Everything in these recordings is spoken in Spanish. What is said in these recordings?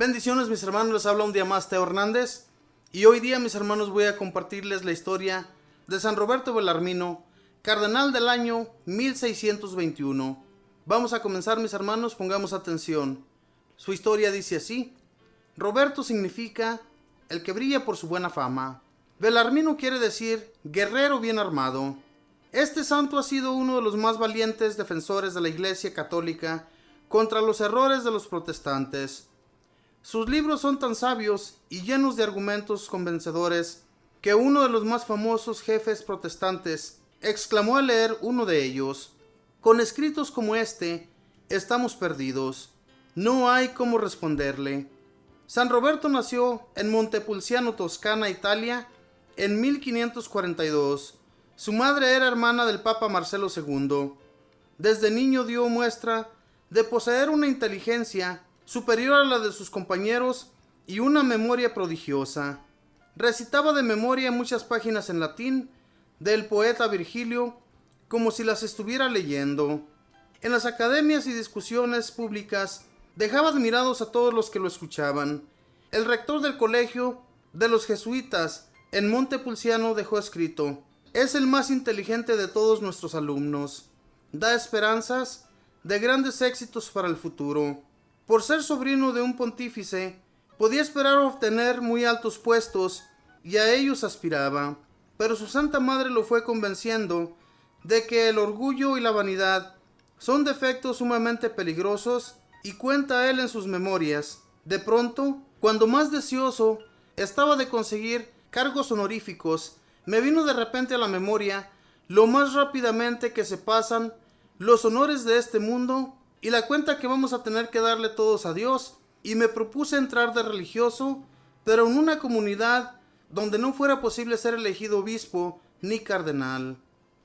Bendiciones mis hermanos, les habla un día más Teo Hernández y hoy día mis hermanos voy a compartirles la historia de San Roberto Bellarmino, cardenal del año 1621. Vamos a comenzar mis hermanos, pongamos atención. Su historia dice así: Roberto significa el que brilla por su buena fama. Bellarmino quiere decir guerrero bien armado. Este santo ha sido uno de los más valientes defensores de la Iglesia Católica contra los errores de los protestantes. Sus libros son tan sabios y llenos de argumentos convencedores que uno de los más famosos jefes protestantes exclamó al leer uno de ellos: con escritos como este, estamos perdidos. No hay cómo responderle. San Roberto nació en Montepulciano, Toscana, Italia, en 1542. Su madre era hermana del Papa Marcelo II. Desde niño dio muestra de poseer una inteligencia superior a la de sus compañeros y una memoria prodigiosa. Recitaba de memoria muchas páginas en latín del poeta Virgilio como si las estuviera leyendo. En las academias y discusiones públicas dejaba admirados a todos los que lo escuchaban. El rector del colegio de los jesuitas en Montepulciano dejó escrito: es el más inteligente de todos nuestros alumnos. Da esperanzas de grandes éxitos para el futuro. Por ser sobrino de un pontífice, podía esperar obtener muy altos puestos y a ellos aspiraba, pero su Santa Madre lo fue convenciendo de que el orgullo y la vanidad son defectos sumamente peligrosos, y cuenta él en sus memorias: de pronto, cuando más deseoso estaba de conseguir cargos honoríficos, me vino de repente a la memoria lo más rápidamente que se pasan los honores de este mundo y la cuenta que vamos a tener que darle todos a Dios, y me propuse entrar de religioso, pero en una comunidad donde no fuera posible ser elegido obispo ni cardenal.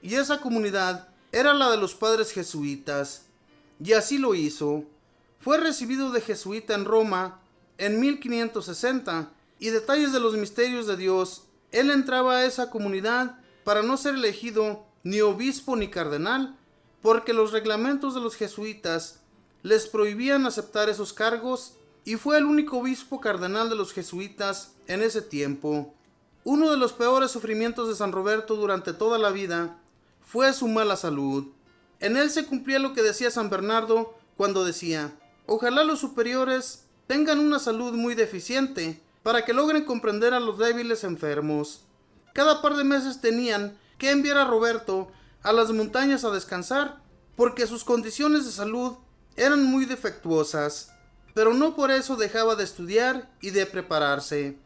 Y esa comunidad era la de los padres jesuitas, y así lo hizo. Fue recibido de jesuita en Roma en 1560, y detalles de los misterios de Dios. Él entraba a esa comunidad para no ser elegido ni obispo ni cardenal, porque los reglamentos de los jesuitas les prohibían aceptar esos cargos, y fue el único obispo cardenal de los jesuitas en ese tiempo. Uno de los peores sufrimientos de San Roberto durante toda la vida fue su mala salud. En él se cumplía lo que decía San Bernardo cuando decía: ojalá los superiores tengan una salud muy deficiente para que logren comprender a los débiles enfermos. Cada par de meses tenían que enviar a Roberto a las montañas a descansar, porque sus condiciones de salud eran muy defectuosas, pero no por eso dejaba de estudiar y de prepararse.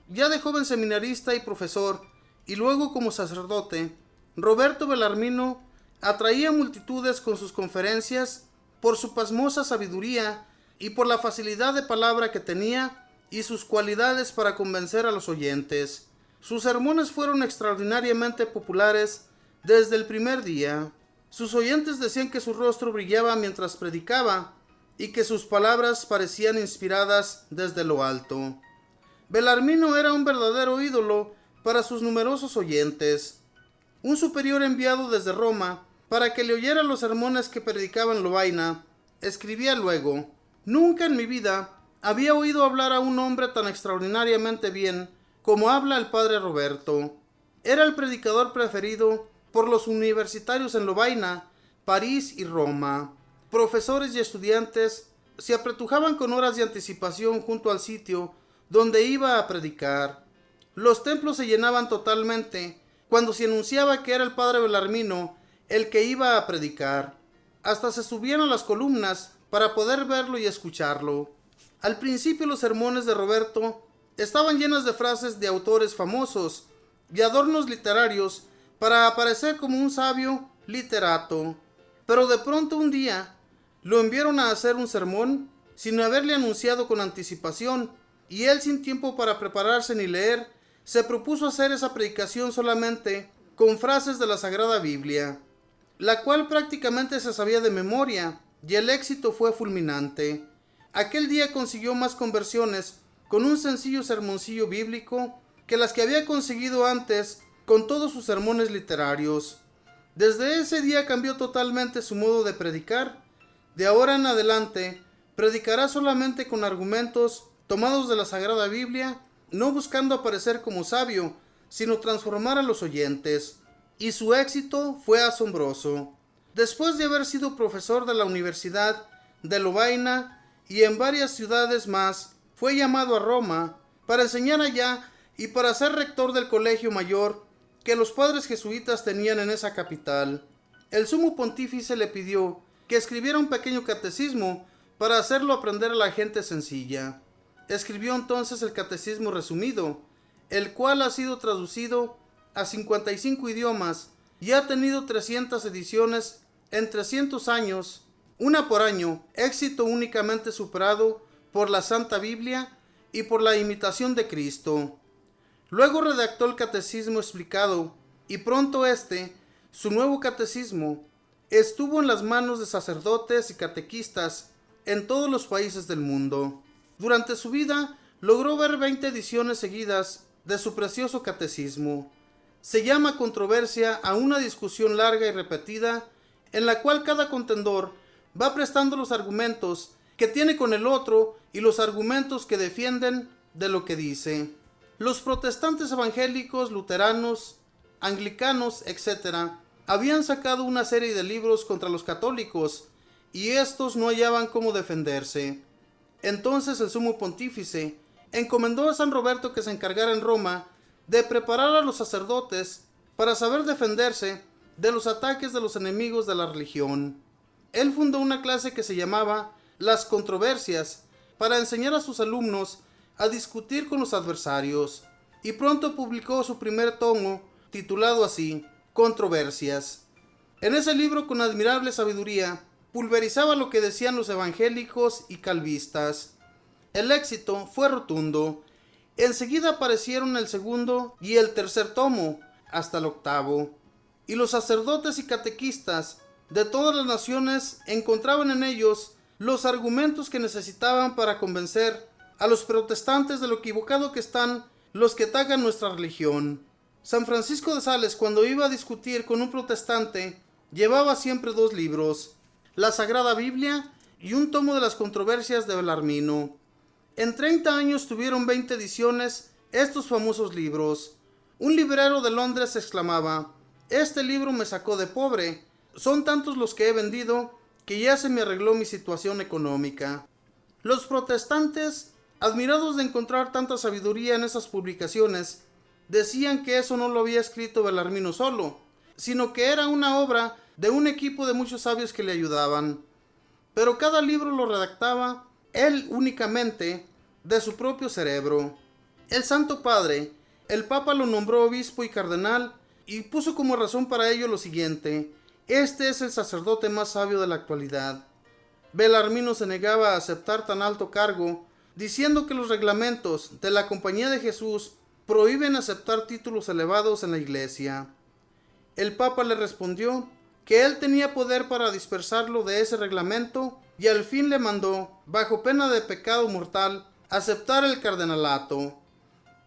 Ya de joven seminarista y profesor, y luego como sacerdote, Roberto Bellarmino atraía multitudes con sus conferencias por su pasmosa sabiduría y por la facilidad de palabra que tenía y sus cualidades para convencer a los oyentes. Sus sermones fueron extraordinariamente populares desde el primer día. Sus oyentes decían que su rostro brillaba mientras predicaba y que sus palabras parecían inspiradas desde lo alto. Bellarmino era un verdadero ídolo para sus numerosos oyentes. Un superior enviado desde Roma para que le oyera los sermones que predicaba en Lovaina escribía luego: nunca en mi vida había oído hablar a un hombre tan extraordinariamente bien como habla el padre Roberto. Era el predicador preferido por los universitarios en Lovaina, París y Roma. Profesores y estudiantes se apretujaban con horas de anticipación junto al sitio donde iba a predicar. Los templos se llenaban totalmente cuando se anunciaba que era el padre Bellarmino el que iba a predicar. Hasta se subían a las columnas para poder verlo y escucharlo. Al principio los sermones de Roberto estaban llenas de frases de autores famosos y adornos literarios para aparecer como un sabio literato. Pero de pronto un día lo enviaron a hacer un sermón sin haberle anunciado con anticipación, y él, sin tiempo para prepararse ni leer, se propuso hacer esa predicación solamente con frases de la Sagrada Biblia, la cual prácticamente se sabía de memoria, y el éxito fue fulminante. Aquel día consiguió más conversiones con un sencillo sermoncillo bíblico que las que había conseguido antes con todos sus sermones literarios. Desde ese día cambió totalmente su modo de predicar. De ahora en adelante, predicará solamente con argumentos tomados de la Sagrada Biblia, no buscando aparecer como sabio, sino transformar a los oyentes, y su éxito fue asombroso. Después de haber sido profesor de la Universidad de Lovaina y en varias ciudades más, fue llamado a Roma para enseñar allá y para ser rector del colegio mayor que los padres jesuitas tenían en esa capital. El sumo pontífice le pidió que escribiera un pequeño catecismo para hacerlo aprender a la gente sencilla. Escribió entonces el Catecismo Resumido, el cual ha sido traducido a 55 idiomas y ha tenido 300 ediciones en 300 años, una por año, éxito únicamente superado por la Santa Biblia y por la Imitación de Cristo. Luego redactó el Catecismo Explicado y pronto su nuevo catecismo, estuvo en las manos de sacerdotes y catequistas en todos los países del mundo. Durante su vida logró ver 20 ediciones seguidas de su precioso catecismo. Se llama controversia a una discusión larga y repetida en la cual cada contendor va prestando los argumentos que tiene con el otro y los argumentos que defienden de lo que dice. Los protestantes evangélicos, luteranos, anglicanos, etc., habían sacado una serie de libros contra los católicos y estos no hallaban cómo defenderse. Entonces el sumo pontífice encomendó a San Roberto que se encargara en Roma de preparar a los sacerdotes para saber defenderse de los ataques de los enemigos de la religión. Él fundó una clase que se llamaba Las Controversias para enseñar a sus alumnos a discutir con los adversarios, y pronto publicó su primer tomo titulado así, Controversias. En ese libro, con admirable sabiduría, pulverizaba lo que decían los evangélicos y calvistas. El éxito fue rotundo. Enseguida aparecieron el segundo y el tercer tomo, hasta el octavo, y los sacerdotes y catequistas de todas las naciones encontraban en ellos los argumentos que necesitaban para convencer a los protestantes de lo equivocado que están los que atacan nuestra religión. San Francisco de Sales, cuando iba a discutir con un protestante, llevaba siempre 2 libros, la Sagrada Biblia y un tomo de las controversias de Belarmino. En 30 años tuvieron 20 ediciones estos famosos libros. Un librero de Londres exclamaba: «Este libro me sacó de pobre. Son tantos los que he vendido que ya se me arregló mi situación económica». Los protestantes, admirados de encontrar tanta sabiduría en esas publicaciones, decían que eso no lo había escrito Belarmino solo, sino que era una obra de un equipo de muchos sabios que le ayudaban. Pero cada libro lo redactaba él únicamente de su propio cerebro. El Santo Padre, el Papa, lo nombró obispo y cardenal y puso como razón para ello lo siguiente: este es el sacerdote más sabio de la actualidad. Belarmino se negaba a aceptar tan alto cargo, diciendo que los reglamentos de la Compañía de Jesús prohíben aceptar títulos elevados en la Iglesia. El Papa le respondió que él tenía poder para dispersarlo de ese reglamento y al fin le mandó, bajo pena de pecado mortal, aceptar el cardenalato.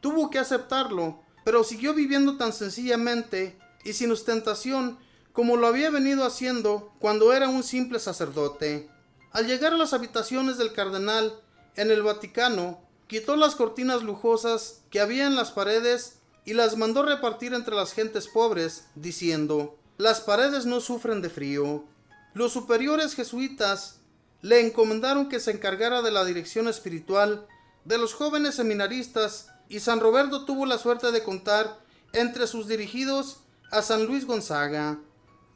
Tuvo que aceptarlo, pero siguió viviendo tan sencillamente y sin ostentación como lo había venido haciendo cuando era un simple sacerdote. Al llegar a las habitaciones del cardenal en el Vaticano, quitó las cortinas lujosas que había en las paredes y las mandó repartir entre las gentes pobres, diciendo: «Las paredes no sufren de frío». Los superiores jesuitas le encomendaron que se encargara de la dirección espiritual de los jóvenes seminaristas, y San Roberto tuvo la suerte de contar entre sus dirigidos a San Luis Gonzaga.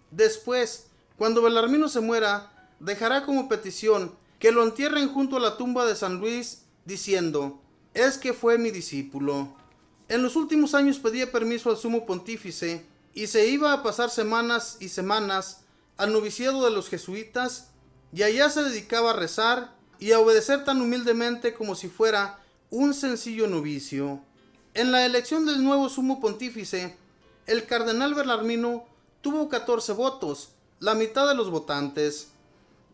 Después, cuando Belarmino se muera, dejará como petición que lo entierren junto a la tumba de San Luis, diciendo: «Es que fue mi discípulo». En los últimos años pedía permiso al sumo pontífice y se iba a pasar semanas y semanas al noviciado de los jesuitas, y allá se dedicaba a rezar y a obedecer tan humildemente como si fuera un sencillo novicio. En la elección del nuevo sumo pontífice, el cardenal Belarmino tuvo 14 votos, la mitad de los votantes.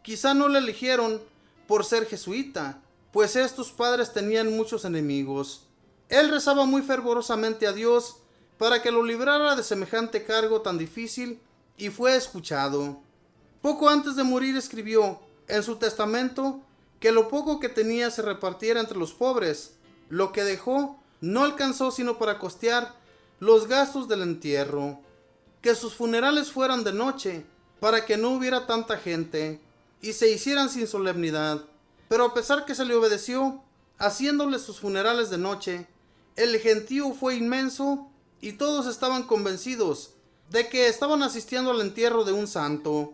Quizá no le eligieron por ser jesuita, pues estos padres tenían muchos enemigos. Él rezaba muy fervorosamente a Dios para que lo librara de semejante cargo tan difícil y fue escuchado. Poco antes de morir escribió en su testamento que lo poco que tenía se repartiera entre los pobres. Lo que dejó no alcanzó sino para costear los gastos del entierro. Que sus funerales fueran de noche, para que no hubiera tanta gente, y se hicieran sin solemnidad. Pero a pesar que se le obedeció, haciéndole sus funerales de noche, el gentío fue inmenso y todos estaban convencidos de que estaban asistiendo al entierro de un santo.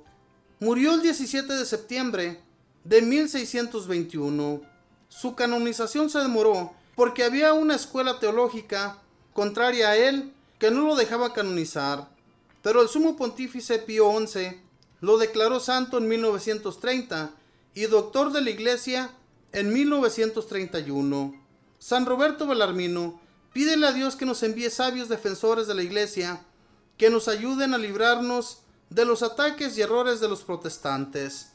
Murió el 17 de septiembre de 1621. Su canonización se demoró porque había una escuela teológica contraria a él que no lo dejaba canonizar, pero el sumo pontífice Pío XI lo declaró santo en 1930 y doctor de la Iglesia en 1931. San Roberto Belarmino, pídele a Dios que nos envíe sabios defensores de la Iglesia que nos ayuden a librarnos de los ataques y errores de los protestantes.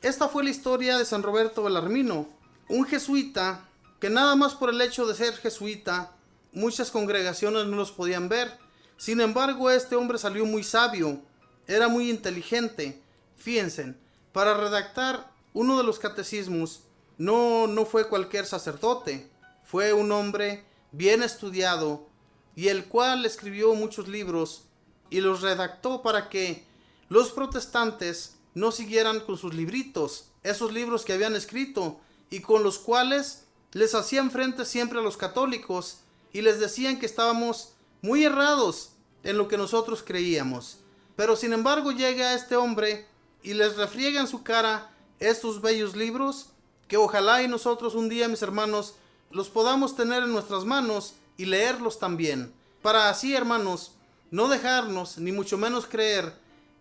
Esta fue la historia de San Roberto Belarmino, un jesuita que nada más por el hecho de ser jesuita, muchas congregaciones no los podían ver. Sin embargo, este hombre salió muy sabio, era muy inteligente. Fíjense, para redactar uno de los catecismos no fue cualquier sacerdote, fue un hombre bien estudiado y el cual escribió muchos libros y los redactó para que los protestantes no siguieran con sus libritos, esos libros que habían escrito y con los cuales les hacían frente siempre a los católicos y les decían que estábamos muy errados en lo que nosotros creíamos. Pero sin embargo llega este hombre y les refriega en su cara estos bellos libros que ojalá y nosotros un día, mis hermanos, los podamos tener en nuestras manos y leerlos también, para así, hermanos, no dejarnos ni mucho menos creer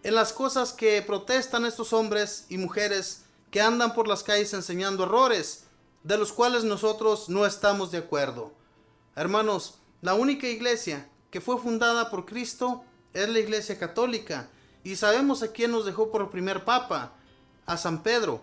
en las cosas que protestan estos hombres y mujeres que andan por las calles enseñando errores de los cuales nosotros no estamos de acuerdo. Hermanos, la única iglesia que fue fundada por Cristo es la Iglesia Católica, y sabemos a quién nos dejó por el primer papa, a San Pedro.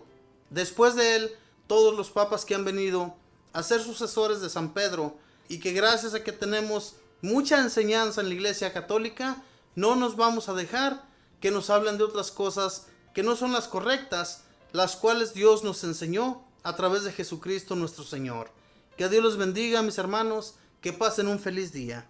Después de él, todos los papas que han venido a ser sucesores de San Pedro, y que gracias a que tenemos mucha enseñanza en la Iglesia Católica, no nos vamos a dejar que nos hablen de otras cosas que no son las correctas, las cuales Dios nos enseñó a través de Jesucristo nuestro Señor. Que Dios los bendiga, mis hermanos, que pasen un feliz día.